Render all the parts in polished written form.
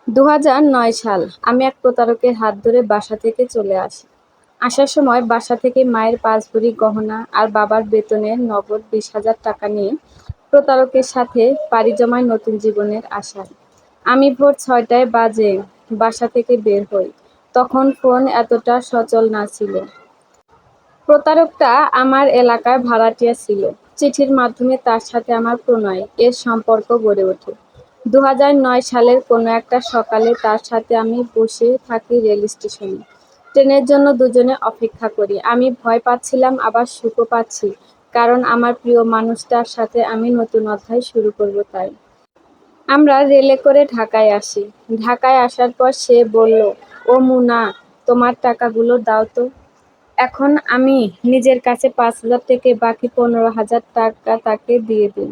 ২০০৯ সাল। আমি এক প্রতারকের হাত ধরে বাসা থেকে চলে আসি। আসার সময় বাসা থেকে মায়ের ৫ ভরি গহনা আর বাবার বেতনের নগদ ২০,০০০ টাকা নিয়ে প্রতারকের সাথে পাড়ি জমাই নতুন জীবনের আশায়। আমি ভোর ৬টায় বাজে বাসা থেকে বের হই। তখন ফোন এতটা সচল না ছিল। প্রতারকটা আমার এলাকার ভাড়াটিয়া ছিল। চিঠির মাধ্যমে তার সাথে আমার প্রণয় এর সম্পর্ক গড়ে ওঠে। ২০০৯ সালের কোনো একটা সকালে তার সাথে আমি বসে থাকি রেল স্টেশনে। ট্রেনের জন্য দুজনে অপেক্ষা করি। আমি ভয় পাচ্ছিলাম, আবার সুখও পাচ্ছি, কারণ আমার প্রিয় মানুষটার সাথে আমি নতুন অধ্যায় শুরু করব তাই। আমরা রেলে করে ঢাকায় আসি। ঢাকায় আসার পর সে বলল, ও মুনা, তোমার টাকাগুলো দাও তো। এখন আমি নিজের কাছে ৫,০০০ থেকে বাকি ১৫,০০০ টাকা তাকে দিয়ে দিই।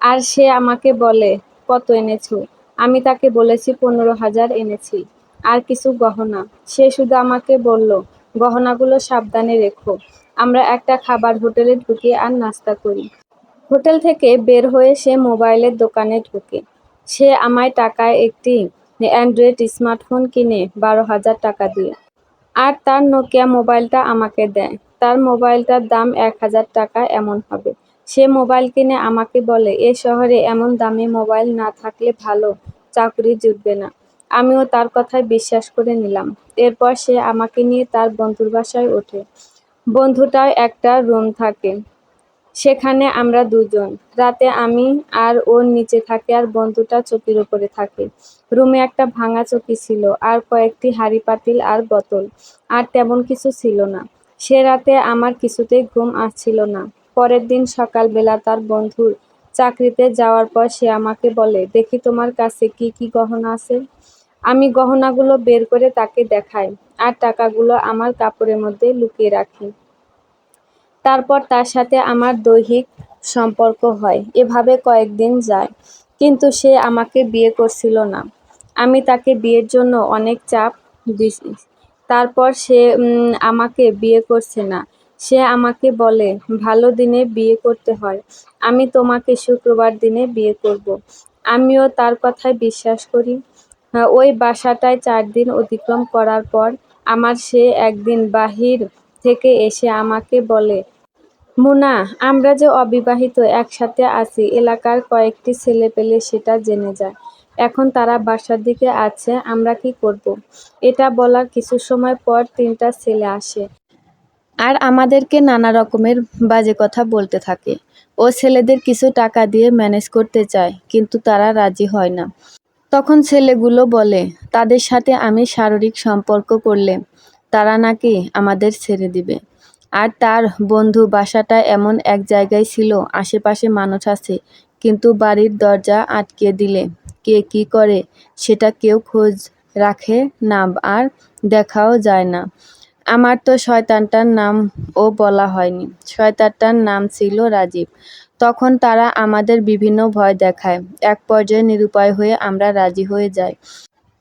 আর সে আমাকে বলে, কত এনেছো? আমি তাকে বলেছি ১৫,০০০ এনেছি। আর কিছু গহনা। সে শুধু আমাকে বলল, গহনাগুলো সাবধানে রেখো। আমরা একটা খাবার হোটেলে ঢুকি আর নাস্তা করি। হোটেল থেকে বের হয়ে সে মোবাইলের দোকানে ঢোকে। সে আমায় টাকায় একটি অ্যান্ড্রয়েড স্মার্টফোন কিনে ১২,০০০ টাকা দিয়ে। আর তার নোকিয়া মোবাইলটা আমাকে দেয়। তার মোবাইলটার দাম ১,০০০ টাকা এমন হবে। সে মোবাইল কিনে আমাকে বলে, এ শহরে এমন দামি মোবাইল না থাকলে ভালো চাকরি জুটবে না। আমিও তার কথায় বিশ্বাস করে নিলাম। এরপর সে আমাকে নিয়ে তার বন্ধুর বাসায় ওঠে। বন্ধুটার একটা রুম থাকে। সেখানে আমরা দুজন। রাতে আমি আর ওর নিচে থাকি আর বন্ধুটা চৌকির ওপরে থাকে। রুমে একটা ভাঙা চৌকি ছিল, আর কয়েকটি হাঁড়ি-পাতিল আর বোতল। আর তেমন কিছু ছিল না। সে রাতে আমার কিছুতেই ঘুম আসছিল না। পরের দিন সকালবেলা তার বন্ধুর চাকরিতে যাওয়ার পর সে আমাকে বলে, দেখি তোমার কাছে কি কি গহনা আছে। আমি গহনাগুলো বের করে তাকে দেখাই, আর টাকাগুলো আমার কাপড়ের মধ্যে লুকিয়ে রাখি। তারপর তার সাথে আমার দৈহিক সম্পর্ক হয়। এভাবে কয়েকদিন যায়। কিন্তু সে আমাকে বিয়ে করছিল না। আমি তাকে বিয়ের জন্য অনেক চাপ দিছি। তারপর সে আমাকে বিয়ে করছে না। সে আমাকে বলে, ভালো দিনে বিয়ে করতে হয়। আমি তোমাকে শুক্রবার দিনে বিয়ে করব। আমিও তার কথায় বিশ্বাস করি। ওই বাসাটায় ৪ দিন অতিক্রম করার পর আমার সে একদিন বাহির থেকে এসে আমাকে বলে, মুনা, আমরা যে অবিবাহিত একসাথে আছি, এলাকার কয়েকটি ছেলেপেলে সেটা জেনে যায়। এখন তারা বাসার দিকে আছে, আমরা কি করব? এটা বলার কিছু সময় পর ৩টা ছেলে আসে। আর আমাদেরকে নানা রকমের বাজে কথা বলতে থাকে। ও ছেলেদের কিছু টাকা দিয়ে ম্যানেজ করতে চায়, কিন্তু তারা রাজি হয় না। তখন ছেলেগুলো বলে, তাদের সাথে আমি শারীরিক সম্পর্ক করলে তারা নাকি আমাদের ছেড়ে দিবে। আর তার বন্ধু বাসাটা এমন এক জায়গায় ছিল, আশেপাশে মানুষ আছে, কিন্তু বাড়ির দরজা আটকে দিলে কে কি করে সেটা কেউ খোঁজ রাখে না, আর দেখাও যায় না। আমার তো শয়তানটার নামও বলা হয়নি। শয়তানটার নাম ছিল রাজীব। তখন তারা আমাদের বিভিন্ন ভয় দেখায়। এক পর্যায়ে নিরুপায় হয়ে আমরা রাজি হয়ে যাই।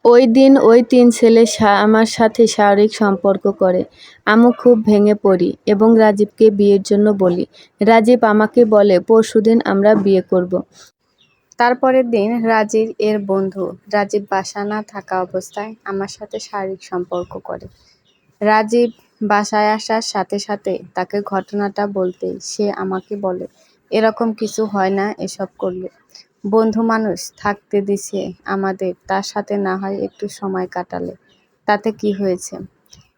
ওই দিন ওই ৩ ছেলে আমার সাথে শারীরিক সম্পর্ক করে। আমি খুব ভেঙে পড়ি এবং রাজীবকে বিয়ের জন্য বলি। রাজীব আমাকে বলে, পরশুদিন আমরা বিয়ে করব। তারপরের দিন রাজীব এর বন্ধু রাজীব বাসা না থাকা অবস্থায় আমার সাথে শারীরিক সম্পর্ক করে। রাজীব বাসায় আসার সাথে সাথে তাকে ঘটনাটা বলতেই সে আমাকে বলে, এরকম কিছু হয় না এসব করলে। বন্ধু মানুষ থাকতে দিছে আমাদের, তার সাথে না হয় একটু সময় কাটালে তাতে কি হয়েছে?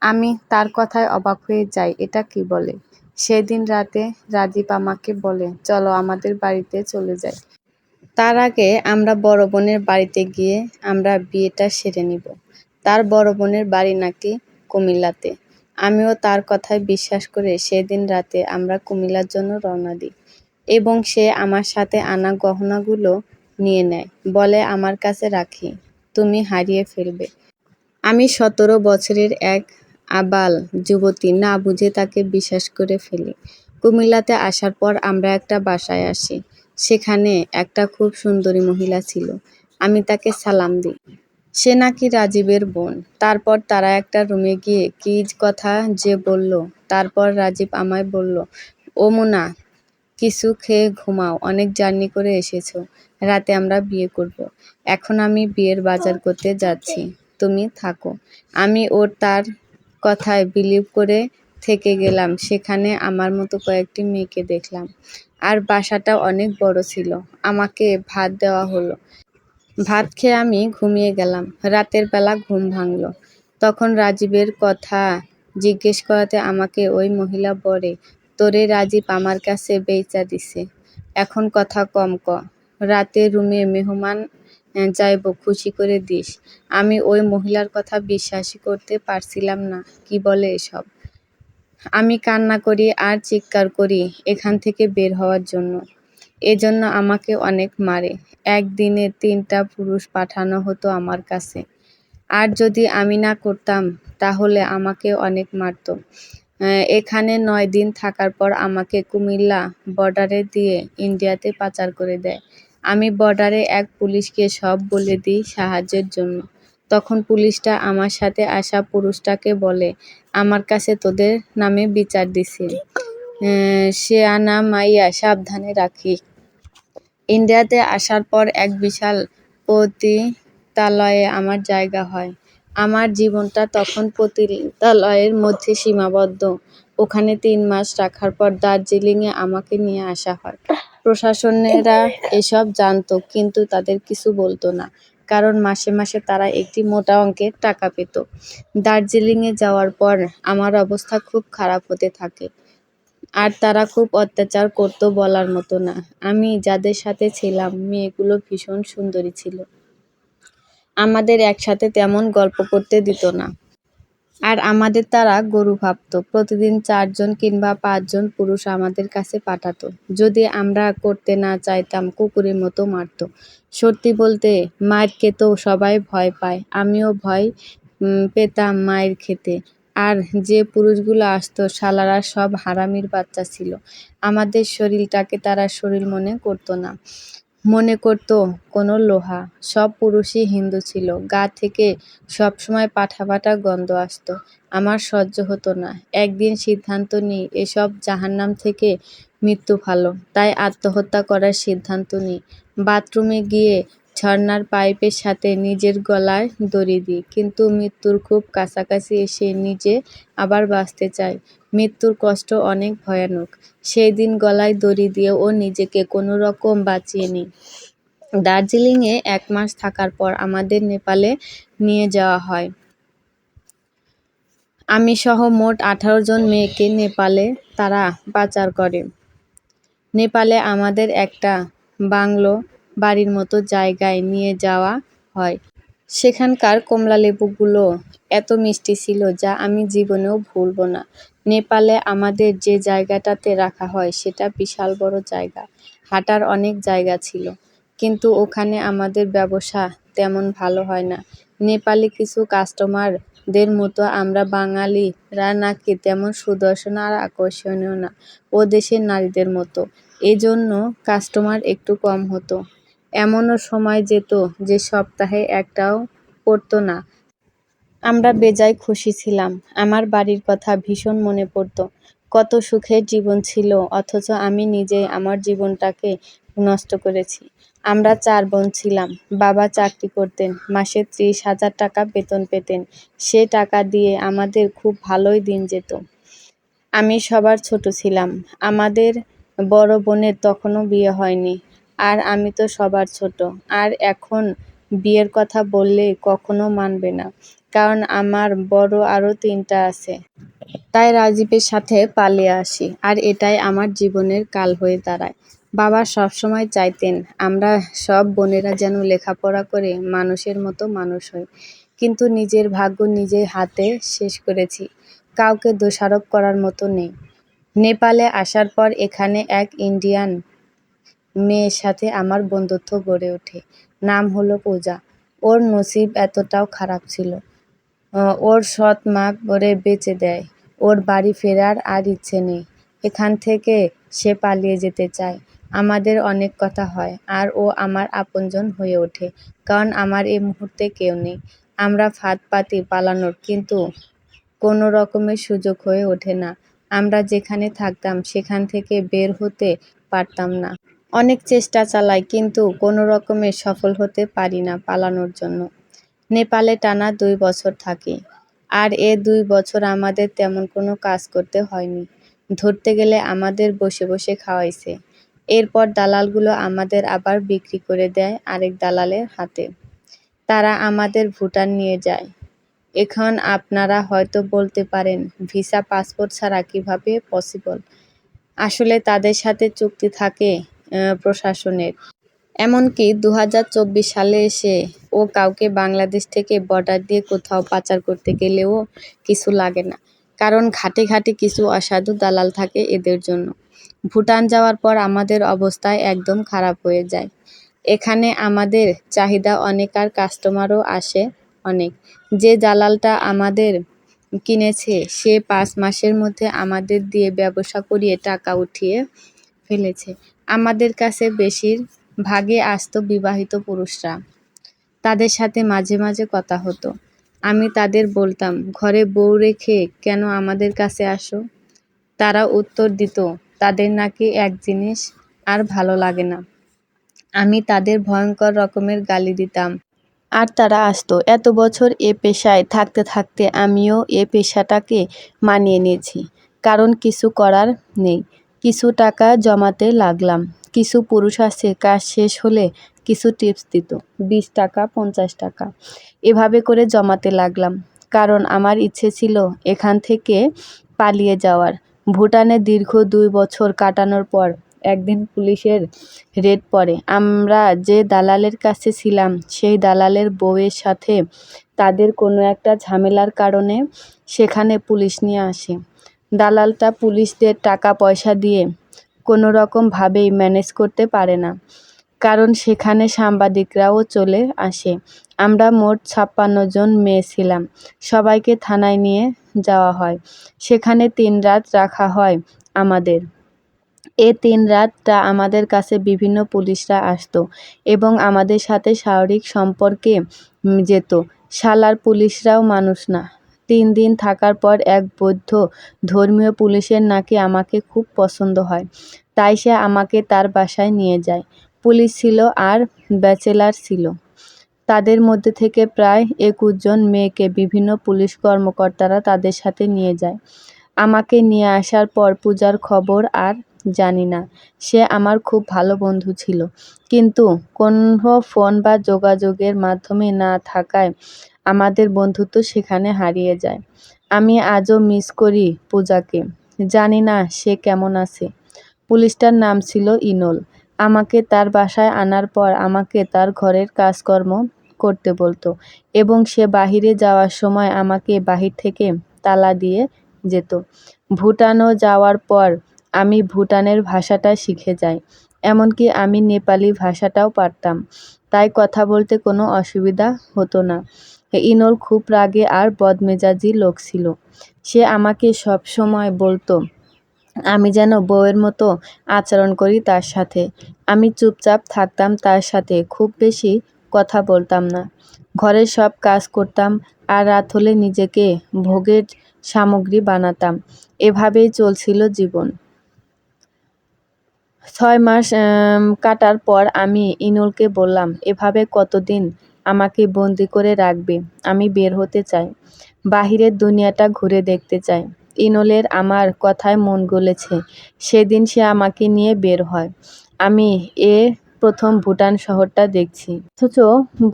আমি তার কথায় অবাক হয়ে যাই, এটা কি বলে? সেদিন রাতে রাজীব আমাকে বলে, চলো আমাদের বাড়িতে চলে যাই। তার আগে আমরা বড় বোনের বাড়িতে গিয়ে আমরা বিয়েটা সেরে নিব। তার বড় বোনের বাড়ি নাকি কুমিল্লাতে। আমিও তার কথায় বিশ্বাস করে সেদিন রাতে আমরা কুমিল্লার জন্য রওনা দিই এবং সে আমার সাথে আনা গহনাগুলো নিয়ে নেয়। বলে, আমার কাছে রাখি, তুমি হারিয়ে ফেলবে। আমি ১৭ বছরের এক আবাল যুবতী না বুঝে তাকে বিশ্বাস করে ফেলি। কুমিল্লাতে আসার পর আমরা একটা বাসায় আসি। সেখানে একটা খুব সুন্দরী মহিলা ছিল। আমি তাকে সালাম দিই। সে নাকি রাজীবের বোন। তারপর তারা একটা রুমে গিয়ে কী কথা যে বলল। তারপর রাজীব আমায় বলল, ও মুনা, কিছু খেয়ে ঘুমাও, অনেক জার্নি করে এসেছো। রাতে আমরা বিয়ে করব। এখন আমি বিয়ের বাজার করতে যাচ্ছি, তুমি থাকো। আমি তার কথায় বিলিভ করে থেকে গেলাম। সেখানে আমার মতো কয়েকটি মেয়েকে দেখলাম। আর বাসাটা অনেক বড় ছিল। আমাকে ভাত দেওয়া হলো। ভাত খেয়ে আমি ঘুমিয়ে গেলাম। রাতের বেলা ঘুম ভাঙল। তখন রাজীবের কথা জিজ্ঞেস করাতে আমাকে ওই মহিলা বলে, তোরে রাজীব আমার কাছে বেইচা দিছে। এখন কথা কম ক। রাতে রুমে মেহমান যাইব, খুশি করে দিস। আমি ওই মহিলার কথা বিশ্বাসই করতে পারছিলাম না। কি বলে এসব? আমি কান্না করি আর চিৎকার করি এখান থেকে বের হওয়ার জন্য। এজন্য আমাকে অনেক মারে। একদিনে 3টা পুরুষ পাঠানো হতো আমার কাছে। আর যদি আমি না করতাম তাহলে আমাকে অনেক মারত। এখানে 9 দিন থাকার পর আমাকে কুমিল্লা বর্ডারে দিয়ে ইন্ডিয়াতে পাচার করে দেয়। আমি বর্ডারে এক পুলিশকে সব বলে দিই সাহায্যের জন্য। তখন পুলিশটা আমার সাথে আসা পুরুষটাকে বলে, আমার কাছে তোদের নামে বিচার দিছে। শেয়ানা মাইয়া সাবধানে রাখি। ইন্ডিয়াতে আসার পর এক বিশাল পতিতালয়ে আমার জায়গা হয়। আমার জীবনটা তখন পতিতালয়ের মধ্যে সীমাবদ্ধ। ওখানে 3 মাস রাখার পর দার্জিলিংয়ে আমাকে নিয়ে আসা হয়। প্রশাসনেরা এসব জানত, কিন্তু তাদের কিছু বলতো না। কারণ মাসে মাসে তারা একটি মোটা অঙ্কের টাকা পেত। দার্জিলিংয়ে যাওয়ার পর আমার অবস্থা খুব খারাপ হতে থাকে। আর তারা খুব অত্যাচার করতো বলার মতো না। আমি যাদের সাথে ছিলাম মেয়েগুলো ভীষণ সুন্দরী ছিল। আমাদের একসাথে তেমন গল্প করতে দিত না। আর আমাদের তারা গরু ভাবত। প্রতিদিন 4 জন কিংবা 5 জন পুরুষ আমাদের কাছে পাঠাতো। যদি আমরা করতে না চাইতাম কুকুরের মতো মারত। সত্যি বলতে মার খেতেও সবাই ভয় পায়। আমিও ভয় পেতাম মায়ের খেতে। আর যে পুরুষগুলো আসতো শালারা সব হারামির বাচ্চা ছিল। আমাদের শরীরটাকে তারা শরীর মনে করতো না। মনে করতো কোনো লোহা। সব পুরুষই হিন্দু ছিল। গা থেকে সবসময় পাঠা পাঠা গন্ধ আসতো। আমার সহ্য হতো না। একদিন সিদ্ধান্ত নিই এসব জাহান্নাম থেকে মৃত্যু ভালো। তাই আত্মহত্যা করার সিদ্ধান্ত নিই। বাথরুমে গিয়ে ঝর্ণার পাইপের সাথে নিজের গলায় দড়ি দিই। কিন্তু মৃত্যুর খুব কাছাকাছি এসে নিজে আবার বাঁচতে চাই। মৃত্যুর কষ্ট অনেক ভয়ানক। সেই দিন গলায় দড়ি দিয়ে নিজেকে কোনো রকম বাঁচিয়ে নিই। দার্জিলিংয়ে 1 মাস থাকার পর আমাদের নেপালে নিয়ে যাওয়া হয়। আমি সহ মোট 18 জন মেয়েকে নেপালে তারা পাচার করে। নেপালে আমাদের একটা বাংলো বাড়ির মতো জায়গায় নিয়ে যাওয়া হয়। সেখানকার কমলালেবুগুলো এত মিষ্টি ছিল যা আমি জীবনেও ভুলব না। নেপালে আমাদের যে জায়গাটাতে রাখা হয় সেটা বিশাল বড় জায়গা। হাঁটার অনেক জায়গা ছিল। কিন্তু ওখানে আমাদের ব্যবসা তেমন ভালো হয় না। নেপালি কিছু কাস্টমারদের মতো আমরা বাঙালিরা নাকি তেমন সুদর্শন আর আকর্ষণীয় না ও দেশের নারীদের মতো। এজন্য কাস্টমার একটু কম হতো। এমনও সময় যেত যে সপ্তাহে একটাও পড়তো না। আমরা বেজায় খুশি ছিলাম। আমার বাড়ির কথা ভীষণ মনে পড়ত। কত সুখের জীবন ছিল, অথচ আমি নিজেই আমার জীবনটাকে নষ্ট করেছি। আমরা 4 বোন ছিলাম। বাবা চাকরি করতেন, মাসে 30,000 টাকা বেতন পেতেন। সে টাকা দিয়ে আমাদের খুব ভালোই দিন যেত। আমি সবার ছোট ছিলাম। আমাদের বড় বোনের তখনও বিয়ে হয়নি। আর আমি তো সবার ছোট। আর এখন বিয়ের কথা বললে কখনো মানবে না। কারণ আমার বড় আরও 3টা আছে। তাই রাজীবের সাথে পালিয়ে আসি। আর এটাই আমার জীবনের কাল হয়ে দাঁড়ায়। বাবা সবসময় চাইতেন আমরা সব বোনেরা যেন লেখাপড়া করে মানুষের মতো মানুষ হই। কিন্তু নিজের ভাগ্য নিজের হাতে শেষ করেছি। কাউকে দোষারোপ করার মতো নেই। নেপালে আসার পর এখানে এক ইন্ডিয়ান মেয়ের সাথে আমার বন্ধুত্ব গড়ে ওঠে। নাম হলো পূজা। ওর নসিব এতটাও খারাপ ছিল। ওর সৎ মা ওরে বেচে দেয়। ওর বাড়ি ফেরার আর ইচ্ছে নেই। এখান থেকে সে পালিয়ে যেতে চায়। আমাদের অনেক কথা হয়। আর ও আমার আপনজন হয়ে ওঠে। কারণ আমার এই মুহূর্তে কেউ নেই। আমরা ফাঁদ পাতি পালানোর, কিন্তু কোনো রকমের সুযোগ হয়ে ওঠে না। আমরা যেখানে থাকতাম সেখান থেকে বের হতে পারতাম না। অনেক চেষ্টা চালাই, কিন্তু কোনো রকমে সফল হতে পারি না পালানোর জন্য। নেপালে টানা 2 বছর থাকি। আর এ 2 বছর আমাদের তেমন কোনো কাজ করতে হয়নি। ধরতে গেলে আমাদের বসে বসে খাওয়াইছে। এরপর দালালগুলো আমাদের আবার বিক্রি করে দেয় আরেক দালালের হাতে। তারা আমাদের ভুটান নিয়ে যায়। এখন আপনারা হয়তো বলতে পারেন, ভিসা পাসপোর্ট ছাড়া কিভাবে পসিবল? আসলে তাদের সাথে চুক্তি থাকে প্রশাসনের। এমনকি 2024 সালে এসে ও কাউকে বাংলাদেশ থেকে বর্ডার দিয়ে কোথাও পাচার করতে গেলেও কিছু লাগে না। কারণ ঘাটে ঘাটে কিছু অসাধু দালাল থাকে এদের জন্য। ভুটান যাওয়ার পর আমাদের অবস্থা একদম খারাপ হয়ে যায়। এখানে আমাদের চাহিদা অনেক আর কাস্টমারও আসে অনেক। যে দালালটা আমাদের কিনেছে সে 5 মাসের মধ্যে আমাদের দিয়ে ব্যবসা করিয়ে টাকা উঠিয়ে ফেলেছে। আমাদের কাছে বেশিরভাগই আসতো বিবাহিত পুরুষরা। তাদের সাথে মাঝে মাঝে কথা হতো। আমি তাদের বলতাম, ঘরে বউ রেখে কেন আমাদের কাছে আসো? তারা উত্তর দিত, তাদের নাকি এক জিনিস আর ভালো লাগে না। আমি তাদের ভয়ঙ্কর রকমের গালি দিতাম। আর তারা আসতো। এত বছর এ পেশায় থাকতে থাকতে আমিও এ পেশাটাকে মানিয়ে নিয়েছি। কারণ কিছু করার নেই। কিছু টাকা জমাতে লাগলাম। কিছু পুরুষ আছে কাজ শেষ হলে কিছু টিপস দিত, 20 টাকা 50 টাকা। এভাবে করে জমাতে লাগলাম। কারণ আমার ইচ্ছে ছিল এখান থেকে পালিয়ে যাওয়ার। ভুটানে দীর্ঘ 2 বছর কাটানোর পর একদিন পুলিশের রেড পড়ে। আমরা যে দালালের কাছে ছিলাম সেই দালালের বউয়ের সাথে তাদের কোনো একটা ঝামেলার কারণে সেখানে পুলিশ নিয়ে আসে। দালালটা পুলিশদের টাকা পয়সা দিয়ে কোনো রকম ভাবেই ম্যানেজ করতে পারে না। কারণ সেখানে সাংবাদিকরাও চলে আসে। আমরা মোট 56 জন মেয়ে ছিলাম। সবাইকে থানায় নিয়ে যাওয়া হয়। সেখানে 3 রাত রাখা হয় আমাদের। এ 3 রাতটা আমাদের কাছে বিভিন্ন পুলিশরা আসতো এবং আমাদের সাথে শারীরিক সম্পর্কে যেত। শালার পুলিশরাও মানুষ না। 3 দিন থাকার পর এক বৌদ্ধ ধর্মীয় পুলিশের নাকি আমাকে খুব পছন্দ হয়। তাই সে আমাকে তার বাসায় নিয়ে যায়। পুলিশ ছিল আর ব্যাচেলার ছিল। তাদের মধ্যে থেকে প্রায় 21 জন মেয়েকে বিভিন্ন পুলিশ কর্মকর্তারা তাদের সাথে নিয়ে যায়। আমাকে নিয়ে আসার পর পূজার খবর আর জানি না। সে আমার খুব ভালো বন্ধু ছিল। কিন্তু কোনো ফোন বা যোগাযোগের মাধ্যমে না থাকায় আমাদের বন্ধুত্ব সেখানে হারিয়ে যায়। আমি আজও মিস করি পূজাকে। জানি না সে কেমন আছে। পুলিশটার নাম ছিল ইনল। আমাকে তার বাসায় আনার পর আমাকে তার ঘরের কাজকর্ম করতে বলতো এবং সে বাহিরে যাওয়ার সময় আমাকে বাহির থেকে তালা দিয়ে যেত। ভুটানও যাওয়ার পর আমি ভুটানের ভাষাটা শিখে যাই। এমনকি আমি নেপালি ভাষাটাও পারতাম। তাই কথা বলতে কোনো অসুবিধা হতো না। ইনল খুব রাগী আর বদমেজাজি লোক ছিল। সে আমাকে সবসময় বলতো আমি যেন বউয়ের মতো আচরণ করি তার সাথে। আমি চুপচাপ থাকতাম তার সাথে, খুব বেশি কথা বলতাম না। ঘরের সব কাজ করতাম আর রাত হলে নিজেকে ভোগের সামগ্রী বানাতাম। এভাবেই চলছিল জীবন। 6 মাস কাটার পর আমি ইনলকে বললাম, এভাবে কতদিন আমাকে বন্দি করে রাখবে? আমি বের হতে চাই। বাহিরের দুনিয়াটা ঘুরে দেখতে চাই। ইনলের আমার কথায় মন গলেছে। সেদিন সে আমাকে নিয়ে বের হয়। আমি প্রথম ভুটান শহরটা দেখছি। অথচ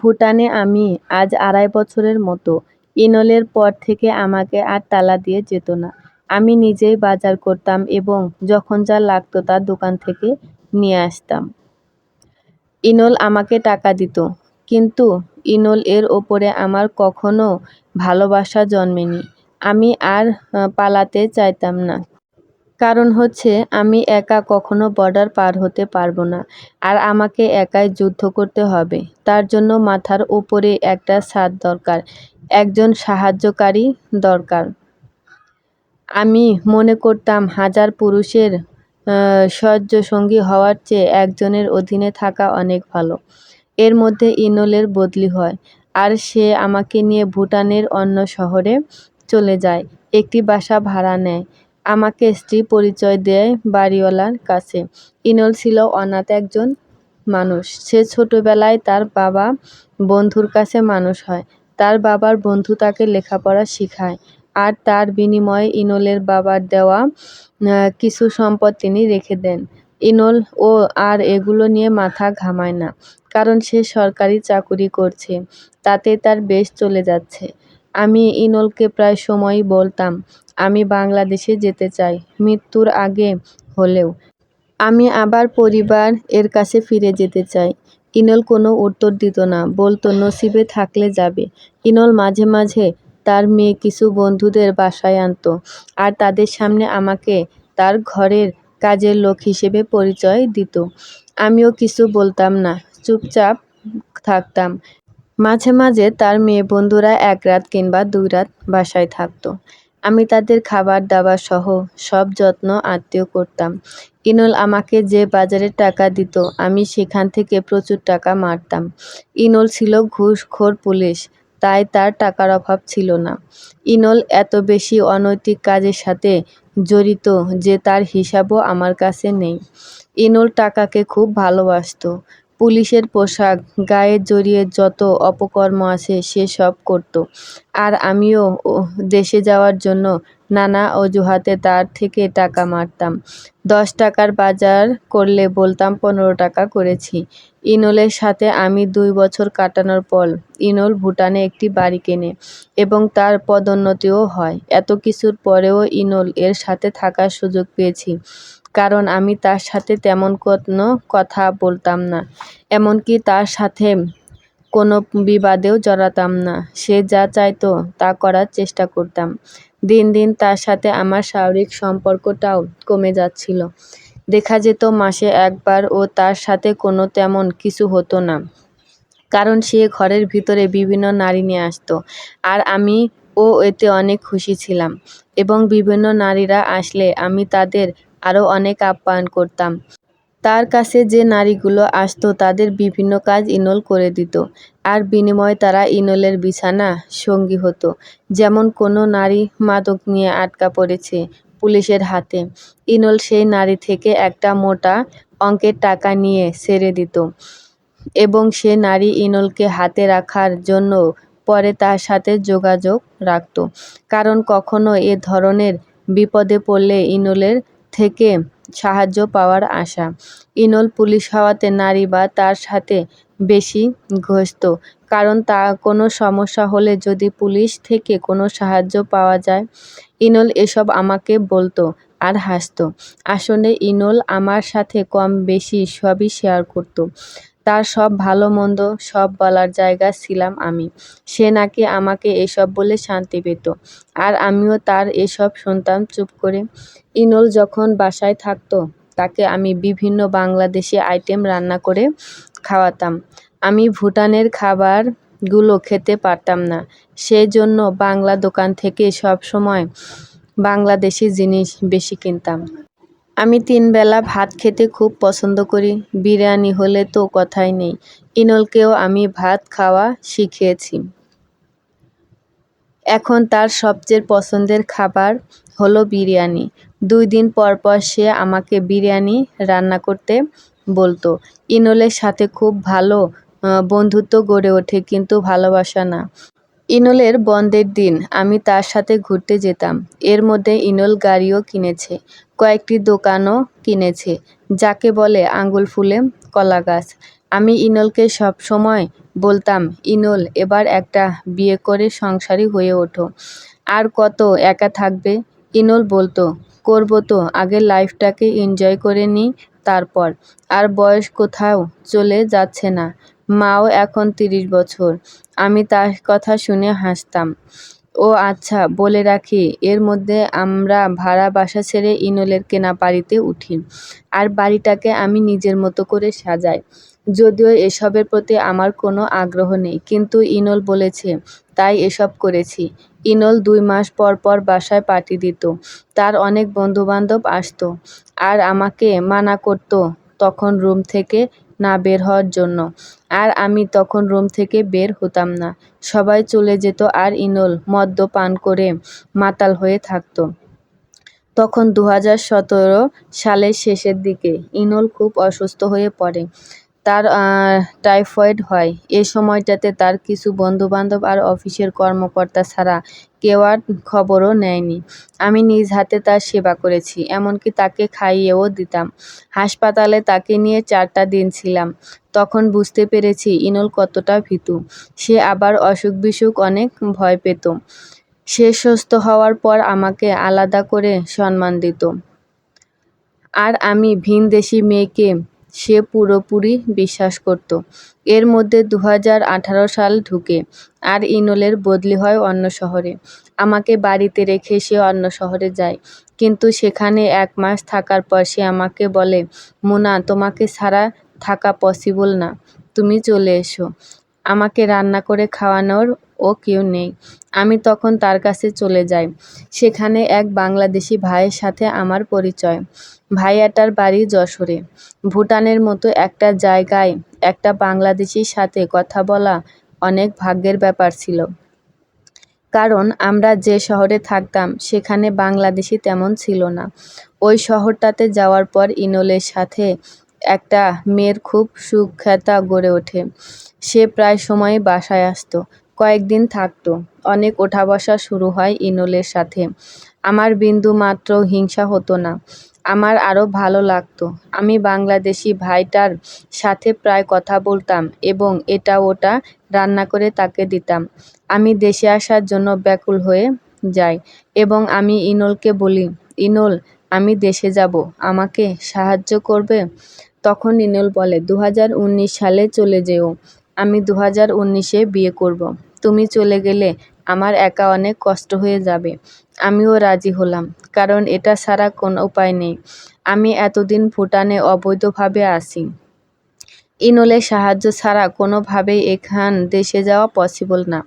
ভুটানে আমি আজ 2.5 বছরের মতো। ইনলের পর থেকে আমাকে আর তালা দিয়ে যেত না। আমি নিজেই বাজার করতাম এবং যখন যা লাগতো তা দোকান থেকে নিয়ে আসতাম। ইনল আমাকে টাকা দিত। কিন্তু ইনল এর ওপরে আমার কখনো ভালোবাসা জন্মেনি। আমি আর পালাতে চাইতাম না। কারণ হচ্ছে আমি একা কখনো বর্ডার পার হতে পারবো না। আর আমাকে একাই যুদ্ধ করতে হবে। তার জন্য মাথার ওপরে একটা ছাদ দরকার, একজন সাহায্যকারী দরকার। আমি মনে করতাম হাজার পুরুষের সহ্যসঙ্গী হওয়ার চেয়ে একজনের অধীনে থাকা অনেক ভালো। এর মধ্যে ইনলের বদলি হয় আর সে আমাকে নিয়ে ভুটানের অন্য শহরে চলে যায়। একটি বাসা ভাড়া নেয়। আমাকে স্ত্রী পরিচয় দেয় বাড়িওয়ালার কাছে। ইনল ছিল অনাথ একজন মানুষ। সে ছোটবেলায় তার বাবা বন্ধুর কাছে মানুষ হয়। তার বাবার বন্ধু তাকে লেখাপড়া শিখায়, আর তার বিনিময়ে ইনলের বাবার দেওয়া কিছু সম্পদ তিনি রেখে দেন। ইনল ও আর এগুলো নিয়ে মাথা ঘামায় না, কারণ সে সরকারি চাকুরি করছে, তাতে তার বেশ চলে যাচ্ছে। আমি ইনলকে প্রায় সময়ই বলতাম, আমি বাংলাদেশে যেতে চাই, মৃত্যুর আগে হলেও। আমি আবার পরিবার এর কাছে ফিরে যেতে চাই। ইনল কোনো উত্তর দিত না, বলতো নসিবে থাকলে যাবে। ইনল মাঝে মাঝে তার মেয়ে কিছু বন্ধুদের বাসায় আনতো, আর তাদের সামনে আমাকে তার ঘরের কাজের লোক হিসেবে পরিচয় দিত। আমিও কিছু বলতাম না, চুপচাপ থাকতাম। মাঝে মাঝে তার মেয়ে বন্ধুরা 1 রাত কিংবা 2 রাত বাসায় থাকতো। আমি তাদের খাবার দাবার সহ সব যত্ন আত্মীয় করতাম। ইনল আমাকে যে বাজারে টাকা দিত, আমি সেখান থেকে প্রচুর টাকা মারতাম। ইনল ছিল ঘুষখোর পুলিশ, তাই তার টাকার অভাব ছিল না। ইনল এত বেশি অনৈতিক কাজের সাথে জড়িত যে তার হিসাবও আমার কাছে নেই। ইনল টাকাকে খুব ভালোবাসতো। পুলিশের পোশাক গায়ে জড়িয়ে যত অপকর্ম আছে সে সব করত। আর আমিও দেশে যাওয়ার জন্য নানা অজুহাতে তার থেকে টাকা মারতাম। 10 টাকার বাজার করলে বলতাম 15 টাকা করেছি। ইনলের সাথে আমি 2 বছর কাটানোর পর ইনল ভুটানে একটি বাড়ি কেনে এবং তার পদোন্নতিও হয়। এত কিছুর পরেও ইনল এর সাথে থাকার সুযোগ পেয়েছি, কারণ আমি তার সাথে তেমন কোনো কথা বলতাম না, এমনকি তার সাথে কোনো বিবাদেও জড়াতাম না। সে যা চাইতো তা করার চেষ্টা করতাম। দিন দিন তার সাথে আমার শারীরিক সম্পর্কটাও কমে যাচ্ছিল। দেখা যেত মাসে একবার ও তার সাথে কোনো তেমন কিছু হতো না, কারণ সে ঘরের ভিতরে বিভিন্ন নারী নিয়ে আসতো, আর আমি এতে অনেক খুশি ছিলাম। এবং বিভিন্ন নারীরা আসলে আমি তাদের আরও অনেক আপ্যায়ন করতাম। তার কাছে যে নারীগুলো আসতো তাদের বিভিন্ন কাজ ইনল করে দিত, আর বিনিময়ে তারা ইনলের বিছানা সঙ্গী হতো। যেমন কোনো নারী মাদক নিয়ে আটকা পড়েছে পুলিশের হাতে, ইনল সেই নারী থেকে একটা মোটা অঙ্কের টাকা নিয়ে ছেড়ে দিত, এবং সে নারী ইনলকে হাতে রাখার জন্য পরে তার সাথে যোগাযোগ রাখত, কারণ কখনো এ ধরনের বিপদে পড়লে ইনলের থেকে সাহায্য পাওয়ার আশা। ইনল পুলিশ হওয়াতে নারী বা তার সাথে বেশি ঘষত, কারণ তা কোনো সমস্যা হলে যদি পুলিশ থেকে কোনো সাহায্য পাওয়া যায়। ইনল এসব আমাকে বলতো আর হাসতো। আসলে ইনল আমার সাথে কম বেশি সবই শেয়ার করত। তার সব ভালো মন্দ সব বলার জায়গা ছিলাম আমি। সে নাকি আমাকে এসব বলে শান্তি পেত, আর আমিও তার এসব শুনতাম চুপ করে। ইনল যখন বাসায় থাকতো তাকে আমি বিভিন্ন বাংলাদেশি আইটেম রান্না করে খাওয়াতাম। আমি ভুটানের খাবারগুলো খেতে পারতাম না, সেই জন্য বাংলা দোকান থেকে সবসময় বাংলাদেশি জিনিস বেশি কিনতাম। আমি 3 বেলা ভাত খেতে খুব পছন্দ করি, বিরিয়ানি হলে তো কথাই নেই। ইনলকেও আমি ভাত খাওয়া শিখিয়েছি। এখন তার সবচেয়ে পছন্দের খাবার হলো বিরিয়ানি। 2 দিন পর পর সে আমাকে বিরিয়ানি রান্না করতে বলতো। ইনলের সাথে খুব ভালো বন্ধুত্ব গড়ে ওঠে, কিন্তু ভালোবাসা না। ইনলের বন্ধের দিন আমি তার সাথে ঘুরতে যেতাম। এর মধ্যে ইনল গাড়িও কিনেছে, কয়েকটি দোকানও কিনেছে, যাকে বলে আঙুল ফুলে কলা গাছ। আমি ইনলকে সব সময় বলতাম, ইনল এবার একটা বিয়ে করে সংসারী হয়ে ওঠো, আর কত একা থাকবে। ইনল বলতো, করবো তো, আগে লাইফটাকে এনজয় করে নিই তারপর। আর বয়স কোথাও চলে যাচ্ছে না, মাও এখন 30 বছর। আমি তার কথা শুনে হাসতাম। ও আচ্ছা, বলে রাখি, এর মধ্যে আমরা ভাড়া বাসা ছেড়ে ইনলের কেনা বাড়িতে উঠি, আর বাড়িটাকে আমি নিজের মতো করে সাজাই। যদিও এসবের প্রতি আমার কোনো আগ্রহ নেই, কিন্তু ইনল বলেছে তাই এসব করেছি। ইনল 2 মাস পর পর বাসায় পার্টি দিত। তার অনেক বন্ধুবান্ধব আসতো, আর আমাকে মানা করতো তখন রুম থেকে না বের হওয়ার জন্য, আর আমি তখন রুম থেকে বের হতাম না। সবাই চলে যেত আর ইনল মদ্যপান করে মাতাল হয়ে থাকতো। তখন 2017 সালের শেষের দিকে ইনল খুব অসুস্থ হয়ে পড়ে। তার টাইফয়েড হয়। এ সময়টাতে তার কিছু বন্ধুবান্ধব আর অফিসের কর্মকর্তা ছাড়া কেউ আর খবরও নেয়নি। আমি নিজ হাতে তার সেবা করেছি, এমনকি তাকে খাইয়েও দিতাম। হাসপাতালে তাকে নিয়ে 4টা দিন ছিলাম। তখন বুঝতে পেরেছি ইনল কতটা ভীতু। সে আবার অসুখ-বিসুখ অনেক ভয় পেত। সে সুস্থ হওয়ার পর আমাকে আলাদা করে সম্মান দিত। আর আমি ভিনদেশী মেয়েকে সে পুরোপুরি বিশ্বাস করত। এর মধ্যে 2018 সাল ঢুকে, আর ইনলের বদলি হয় অন্য শহরে। আমাকে বাড়িতে রেখে সে অন্য শহরে যায়। কিন্তু সেখানে 1 মাস থাকার পর সে আমাকে বলে, মুনা, তোমাকে ছাড়া থাকা পসিবল না, তুমি চলে এসো। আমাকে রান্না করে খাওয়ানোর ও কেউ নেই। আমি তখন তার কাছে চলে যাই। সেখানে এক বাংলাদেশি ভাইয়ের সাথে আমার পরিচয়। ভাইয়াটার বাড়ি যশোরে। ভুটানের মতো একটা জায়গায় একটা বাংলাদেশির সাথে কথা বলা অনেক ভাগ্যের ব্যাপার ছিল। কারণ আমরা যে শহরে থাকতাম সেখানে বাংলাদেশি তেমন ছিল না। ওই শহরটাতে যাওয়ার পর ইনলের সাথে একটা মেয়ের খুব সুখ্যাতি গড়ে ওঠে। সে প্রায় সময়ই বাসায় আসতো, কয়েকদিন থাকতো। অনেক ওঠা-বসা শুরু হয় ইনলের সাথে। আমার বিন্দুমাত্র হিংসা হতো না। আমার আরও ভালো লাগতো। আমি বাংলাদেশি ভাইটার সাথে প্রায় কথা বলতাম এবং এটা ওটা রান্না করে তাকে দিতাম। আমি দেশে আসার জন্য ব্যাকুল হয়ে যাই এবং আমি ইনলকে বলি, ইনল, আমি দেশে যাব, আমাকে সাহায্য করবে? তখন ইনল বলে, 2019 সালে চলে যেও। আমি 2019-এ বিয়ে করব। তুমি চলে গেলে আমার একা অনেক কষ্ট হয়ে যাবে। আমিও রাজি হলাম, কারণ এটা ছাড়া কোনো উপায় নেই। আমি এতদিন ভুটানে অবৈধভাবে আছি। ইনলের সাহায্য ছাড়া কোনোভাবেই এখান দেশে যাওয়া পসিবল না।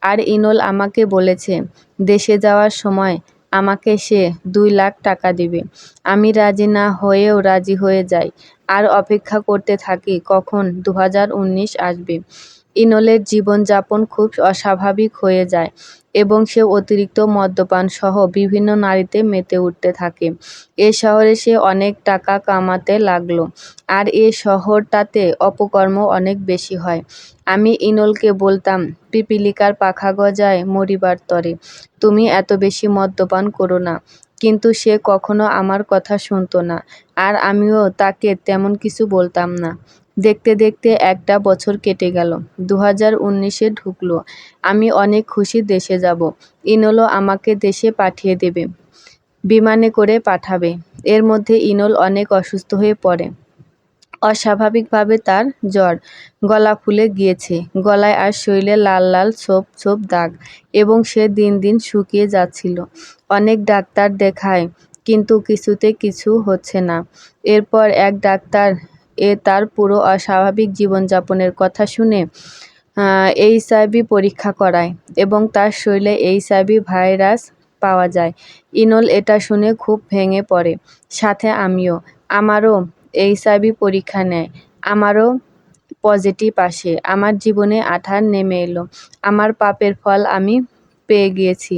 আর ইনল আমাকে বলেছে দেশে যাওয়ার সময় আমাকে সে 2 লাখ টাকা দিবে। আমি রাজি না হয়েও রাজি হয়ে যাই আর অপেক্ষা করতে থাকি কখন 2019 আসবে। ইনলের জীবনযাপন খুব অস্বাভাবিক হয়ে যায় এবং সে অতিরিক্ত মদ্যপান সহ বিভিন্ন নারীতে মেতে উঠতে থাকে। এ শহরে সে অনেক টাকা কামাতে লাগলো, আর এ শহরটাতে অপকর্ম অনেক বেশি হয়। আমি ইনলকে বলতাম, পিপীলিকার পাখা গজায় মরিবার তরে, তুমি এত বেশি মদ্যপান করো না। কিন্তু সে কখনো আমার কথা শুনতো না, আর আমিও তাকে তেমন কিছু বলতাম না। দেখতে দেখতে 1টা বছর কেটে গেল। 2019-এ ঢুকলো। আমি অনেক খুশি দেশে যাব। ইনলও আমাকে দেশে পাঠিয়ে দেবে, বিমানে করে পাঠাবে। এর মধ্যে ইনল অনেক অসুস্থ হয়ে পড়ে। অস্বাভাবিকভাবে তার জ্বর, গলা ফুলে গিয়েছে, গলায় আর শরীরে লাল লাল ছোপ ছোপ দাগ, এবং সে দিন দিন শুকিয়ে যাচ্ছিল। অনেক ডাক্তার দেখায়, কিন্তু কিছুতে কিছু হচ্ছে না। এরপর এক ডাক্তার তার পুরো অস্বাভাবিক জীবনযাপনের কথা শুনে এইচআইভি পরীক্ষা করায় এবং তার শরীরে এইচআইভি ভাইরাস পাওয়া যায়। ইনল এটা শুনে খুব ভেঙে পড়ে, সাথে আমিও। আমারও এইচআইভি পরীক্ষা নেয়, আমারও পজিটিভ আসে। আমার জীবনে আঁধার নেমে এলো। আমার পাপের ফল আমি পেয়ে গিয়েছি।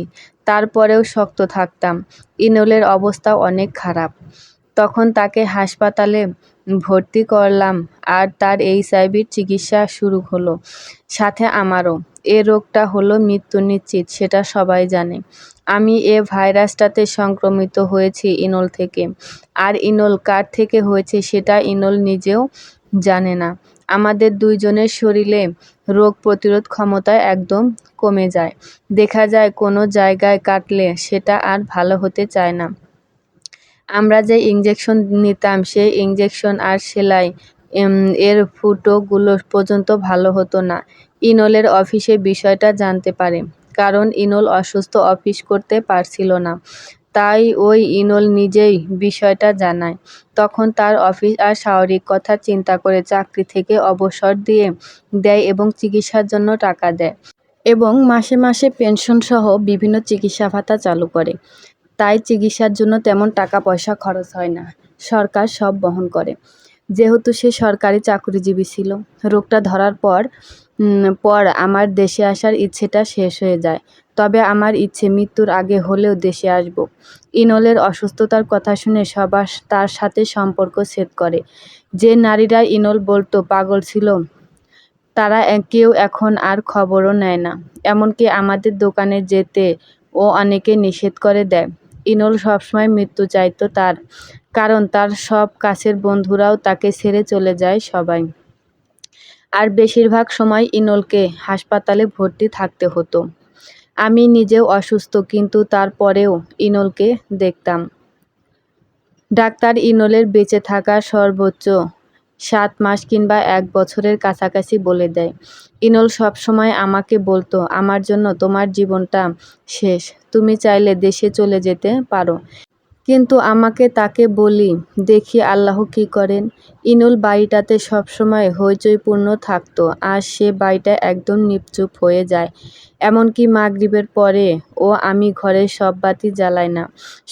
তারপরেও শক্ত থাকতাম। ইনলের অবস্থা অনেক খারাপ। তখন তাকে হাসপাতালে ভর্তি করলাম আর তার এইচআইভির চিকিৎসা শুরু হলো, সাথে আমারও। এ রোগটা হলো মৃত্যু নিশ্চিত, সেটা সবাই জানে। আমি এ ভাইরাসটাতে সংক্রমিত হয়েছি ইনল থেকে, আর ইনল কার থেকে হয়েছে সেটা ইনল নিজেও জানে না। আমাদের দুইজনের শরীরে রোগ প্রতিরোধ ক্ষমতা একদম কমে যায়। দেখা যায় কোনো জায়গায় কাটলে সেটা আর ভালো হতে চায় না। আমরা যে ইনজেকশন নিতাম সেই ইনজেকশন আর সেলাই এর ফুটোগুলো পর্যন্ত ভালো হতো না। ইনলের অফিসে বিষয়টা জানতে পারে, কারণ ইনল অসুস্থ, অফিস করতে পারছিল না। তাই ওই ইনল নিজেই বিষয়টা জানায়। তখন তার অফিস আর শারীরিক কথা চিন্তা করে চাকরি থেকে অবসর দিয়ে দেয় এবং চিকিৎসার জন্য টাকা দেয় এবং মাসে মাসে পেনশন সহ বিভিন্ন চিকিৎসা ভাতা চালু করে। তাই চিকিৎসার জন্য তেমন টাকা পয়সা খরচ হয় না, সরকার সব বহন করে। যেহেতু সে সরকারি চাকরিজীবী ছিল, রোগটা ধরার পর পর আমার দেশে আসার ইচ্ছেটা শেষ হয়ে যায়। তবে আমার ইচ্ছে মৃত্যুর আগে হলেও দেশে আসব। ইনলের অসুস্থতার কথা শুনে সবার তার সাথে সম্পর্ক ছেদ করে। যে নারীরা ইনল বলতো পাগল ছিল, তারা কেউ এখন আর খবরও নেয় না। এমনকি আমাদের দোকানে যেতে ও অনেকে নিষেধ করে দেয়। ইনল সবসময় মৃত্যু চাইতো তার, কারণ তার সব কাছের বন্ধুরাও তাকে ছেড়ে চলে যায় সবাই। আর বেশিরভাগ সময় ইনলকে হাসপাতালে ভর্তি থাকতে হতো। আমি নিজেও অসুস্থ, কিন্তু তারপরেও ইনলকে দেখতাম। ডাক্তার ইনলের বেঁচে থাকার সর্বোচ্চ 7 মাস কিংবা 1 বছরের কাছাকাছি বলে দেয়। ইনল সবসময় আমাকে বলতো, আমার জন্য তোমার জীবনটা শেষ, তুমি চাইলে দেশে চলে যেতে পারো। কিন্তু তাকে বলি, দেখি আল্লাহ কি করেন। ইনুল বাড়িটাতে সবসময় হইচইপূর্ণ থাকতো, আর সে বাড়িটা একদম নিপচুপ হয়ে যায়। এমনকি মাগরিবের পরে ও আমি ঘরের সব বাতি জ্বালাই না,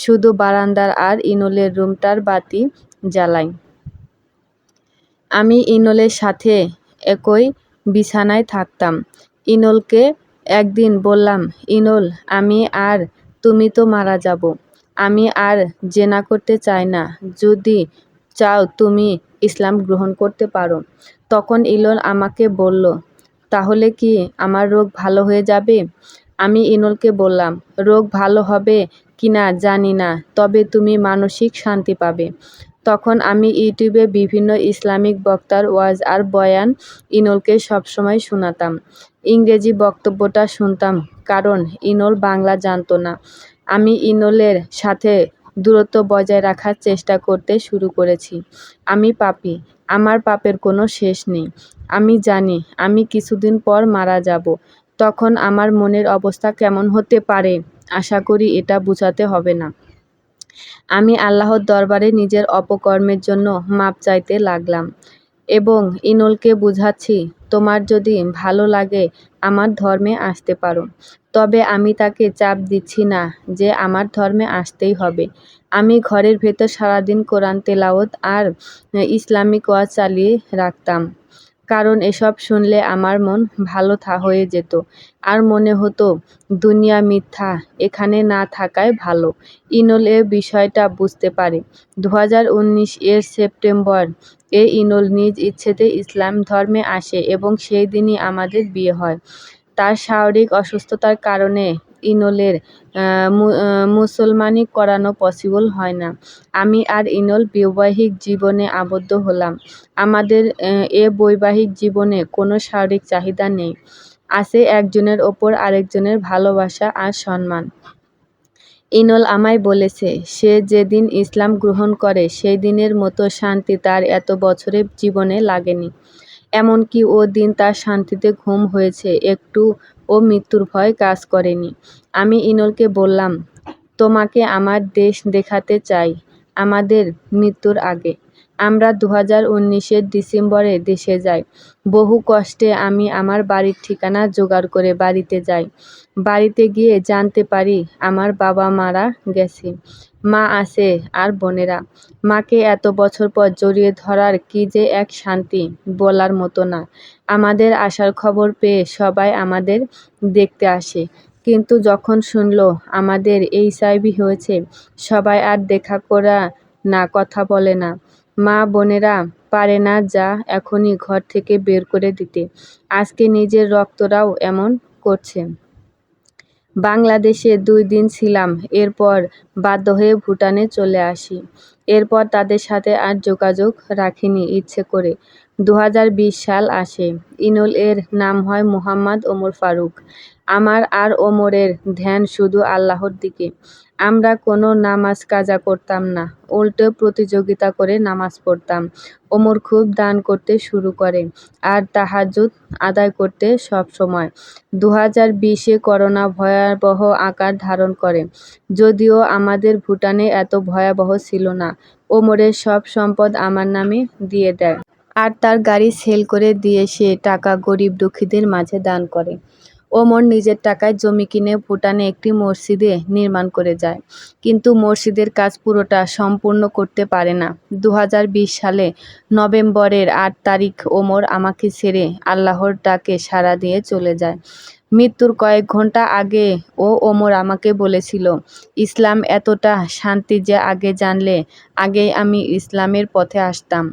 শুধু বারান্দার আর ইনুলের রুমটার বাতি জ্বালাই। আমি ইনলের সাথে একই বিছানায় থাকতাম। ইনলকে একদিন বললাম, ইনল, আমি আর তুমি তো মারা যাব। আমি আর জেনা করতে চাই না। যদি চাও তুমি ইসলাম গ্রহণ করতে পারো। তখন ইনল আমাকে বলল, তাহলে কি আমার রোগ ভালো হয়ে যাবে? আমি ইনলকে বললাম, রোগ ভালো হবে কিনা জানি না, তবে তুমি মানসিক শান্তি পাবে। তখন আমি ইউটিউবে বিভিন্ন ইসলামিক বক্তার ওয়াজ আর বয়ান ইনলকে সবসময় শোনাতাম। ইংরেজি বক্তব্যটা শুনতাম, কারণ ইনল বাংলা জানতো না। আমি ইনলের সাথে দূরত্ব বজায় রাখার চেষ্টা করতে শুরু করেছি। আমি পাপী, আমার পাপের কোনো শেষ নেই। আমি জানি আমি কিছুদিন পর মারা যাব। তখন আমার মনের অবস্থা কেমন হতে পারে, আশা করি এটা বোঝাতে হবে না। আমি আল্লাহর দরবারে নিজের অপকর্মের জন্য মাপ চাইতে লাগলাম এবং ইনলকে বুঝাচ্ছি, তোমার যদি ভালো লাগে আমার ধর্মে আসতে পারো। তবে আমি তাকে চাপ দিচ্ছি না যে আমার ধর্মে আসতেই হবে। আমি ঘরের ভেতর সারাদিন কোরআন তেলাওয়াত আর ইসলামিক ওয়াজ চালিয়ে রাখতাম, কারণ এসব শুনলে আমার মন ভালো হয়ে যেত আর মনে হতো দুনিয়া মিথ্যা, এখানে না থাকাই ভালো। ইনল এ বিষয়টা বুঝতে পারে। 2019 এর সেপ্টেম্বর ইনল নিজ ইচ্ছেতে ইসলাম ধর্মে আসে এবং সেই দিনই আমাদের বিয়ে হয়। তার শারীরিক অসুস্থতার কারণে ইনলের মুসলমানি করানো পসিবল হয় না। আমি আর ইনল বৈবাহিক জীবনে আবদ্ধ হলাম। আমাদের এ বৈবাহিক জীবনে কোনো শারীরিক চাহিদা নেই, আছে একজনের ওপর আরেকজনের ভালোবাসা আর সম্মান। ইনল আমায় বলেছে, সে যেদিন ইসলাম গ্রহণ করে সেই দিনের মতো শান্তি তার এত বছরের জীবনে লাগেনি। এমনকি ও দিন তার শান্তিতে ঘুম হয়েছে, একটু ও মৃত্যুর ভয় কাজ করেনি। আমি ইনলকে বললাম, তোমাকে আমার দেশ দেখাতে চাই আমাদের মৃত্যুর আগে। আমরা 2019 ডিসেম্বরে দেশে যাই। বহু কষ্টে আমি আমার বাড়ির ঠিকানা জোগাড় করে বাড়িতে যাই। বাড়িতে গিয়ে জানতে পারি আমার বাবা মারা গেছে, মা আছে আর বোনেরা। মাকে এত বছর পর জড়িয়ে ধরার কি যে এক শান্তি, বলার মতো না। আমাদের আসার খবর পেয়ে সবাই আমাদের দেখতে আসে, কিন্তু যখন শুনলো আমাদের HIV হয়েছে, সবাই আর দেখা করা না, কথা বলে না। মা বোনেরা পারে না যা এখনই ঘর থেকে বের করে দিতে। আজকে নিজের রক্তরাও এমন করছে। বাংলাদেশে 2 দিন ছিলাম, এরপর বাধ্য হয়ে ভুটানে চলে আসি। এরপর তাদের সাথে আর যোগাযোগ রাখিনি ইচ্ছে করে। 2020 সাল আসে। ইনল এর নাম হয় মুহাম্মদ ওমর ফারুক। আমার আর ওমরের ধ্যান শুধু আল্লাহর দিকে। আমরা কোনো নামাজ কাজা করতাম না, উল্টো প্রতিযোগিতা করে নামাজ পড়তাম। ওমর খুব দান করতে শুরু করে আর তাহাজ্জুদ আদায় করতে সব সময়। 2020 করোনা ভয়াবহ আকার ধারণ করে। যদিও আমাদের ভুটানে এত ভয়াবহ ছিল না। ওমরের সব সম্পদ আমার নামে দিয়ে দেয়। আর তার গাড়ি সেল করে দিয়ে সে টাকা গরিব দুঃখীদের মাঝে দান করে। ওমর নিজের টাকায় জমি কিনে ভুটানে একটি মসজিদে নির্মাণ করে যায়, কিন্তু মসজিদের কাজ পুরোটা সম্পূর্ণ করতে পারে না। 2020 সালে নভেম্বরের 8 তারিখ ওমর আমাকে ছেড়ে আল্লাহর ডাকে সাড়া দিয়ে চলে যায়। মৃত্যুর কয়েক ঘন্টা আগে ওমর আমাকে বলেছিল, ইসলাম এতটা শান্তি যে আগে জানলে আগেই আমি ইসলামের পথে আসতাম।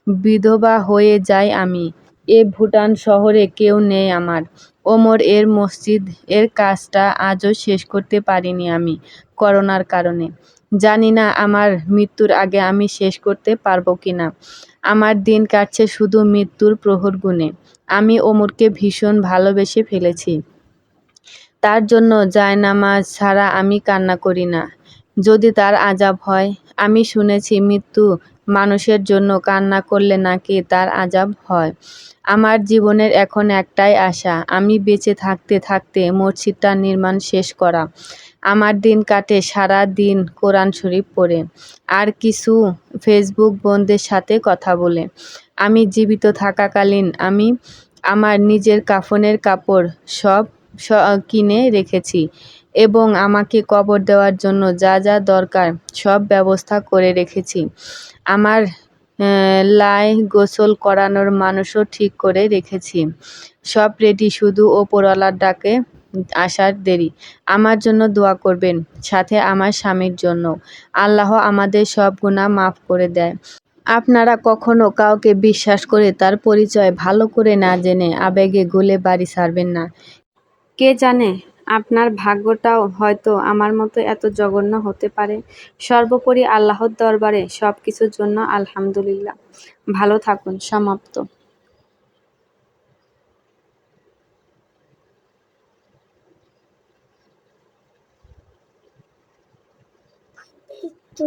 বিধবা হয়ে যাই আমি। এ ভুটান শহরে কেউ নেই আমার। ওমর এর মসজিদ এর কাজটা আজও শেষ করতে পারিনি আমি, করোনার কারণে। জানি না আমার মৃত্যুর আগে আমি শেষ করতে পারবো কিনা। আমার দিন কাটছে শুধু মৃত্যুর প্রহর গুনে। আমি ওমরকে ভীষণ ভালোবেসে ফেলেছি। তার জন্য জায়নামাজ ছাড়া আমি কান্না করি না। যদি তার আযাব হয়। আমি শুনেছি মৃত্যু মানুষের জন্য কান্না করলে নাকি তার আযাব হয়। আমার জীবনের এখন একটাই আশা, আমি বেঁচে থাকতে থাকতে মসজিদটা নির্মাণ শেষ করা। আমার দিন কাটে সারা দিন কোরআন শরীফ পড়ে, আর কিছু ফেসবুক বন্ধুদের সাথে কথা বলে। আমি জীবিত থাকাকালীন আমি আমার নিজের কাফনের কাপড় সব কিনে রেখেছি এবং আমাকে কবর দেওয়ার জন্য যা যা দরকার সব ব্যবস্থা করে রেখেছি। আমার লাই গোসল করানোর মানুষও ঠিক করে রেখেছি। সব রেডি, শুধু ওপরওয়ালার ডাকে আসার দেরি। আমার জন্য দোয়া করবেন, সাথে আমার স্বামীর জন্য। আল্লাহ আমাদের সব গুনাহ মাফ করে দেয়। আপনারা কখনো কাউকে বিশ্বাস করে তার পরিচয় ভালো করে না জেনে আবেগে গলে বাড়ি ছাড়বেন না। কে জানে, আপনার ভাগ্যটাও হয়তো আমার মতো এত জঘন্য হতে পারে। সর্বোপরি আল্লাহর দরবারে সবকিছুর জন্য আলহামদুলিল্লাহ। ভালো থাকুন। সমাপ্ত। তো